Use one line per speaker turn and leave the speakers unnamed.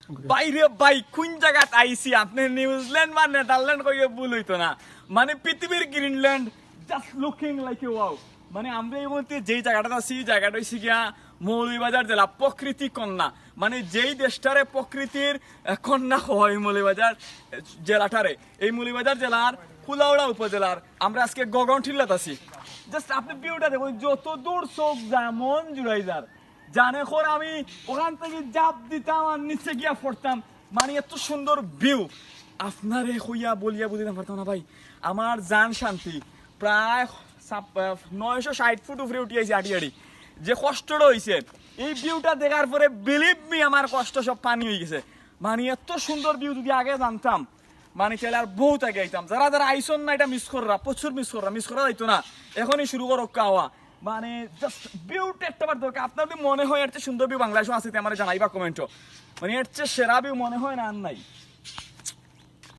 বাইরে বাই কোন জায়গাত আইছি আপনি নিউজিল্যান্ড বা নেদারল্যান্ড কইয়ে ভুল হইতো না মানে পৃথিবীর Greenland just looking like a wow মানে আমরা এই মুহূর্তে যেই জায়গাটা আছি জায়গাটা হইছে গিয়া মৌলভীবাজার জেলা প্রকৃতি কন্যা মানে যেই দেশটারে প্রকৃতির কন্যা হয় মৌলভীবাজার জেলাটারে এই মৌলভীবাজার জেলার কুলাউড়া উপজেলার আমরা আজকে গগনঠিল্লাত আছি জাস্ট আপনি ভিউটা দেখুন যত দূর চোখ যায় মন জুড়াই যার জানে খোর আমি ওখান থেকে জাপ দিতাম আর নিচে গিয়া পড়তাম মানে এত সুন্দর ভিউ আপনারে হইয়া বলিয়া বুঝিতাম পারতাম না ভাই আমার জান শান্তি প্রায় 960 ফুট উপরে উঠে আইছে আটি আটি যে কষ্টটা হয়েছে এই ভিউটা দেখার পরে বিলিভ মি আমার কষ্ট সব পানি হয়ে গেছে মানে এত সুন্দর ভিউ যদি আগে জানতাম মানে তাহলে আর বহুত আগে আইতাম যারা যারা আইসন না এটা মিস কররা প্রচুর মিস করা যাইতো না এখনই শুরু করো কাওয়া মানে জাস্ট ভিউটা একটা বার দরকার আপনার যদি মনে হয় এর চেয়ে সুন্দর ভিউ বাংলাদেশও আছে আমার জানাইবা কমেন্টও মানে এর চেয়ে সেরা ভিউ মনে হয় না আর নাই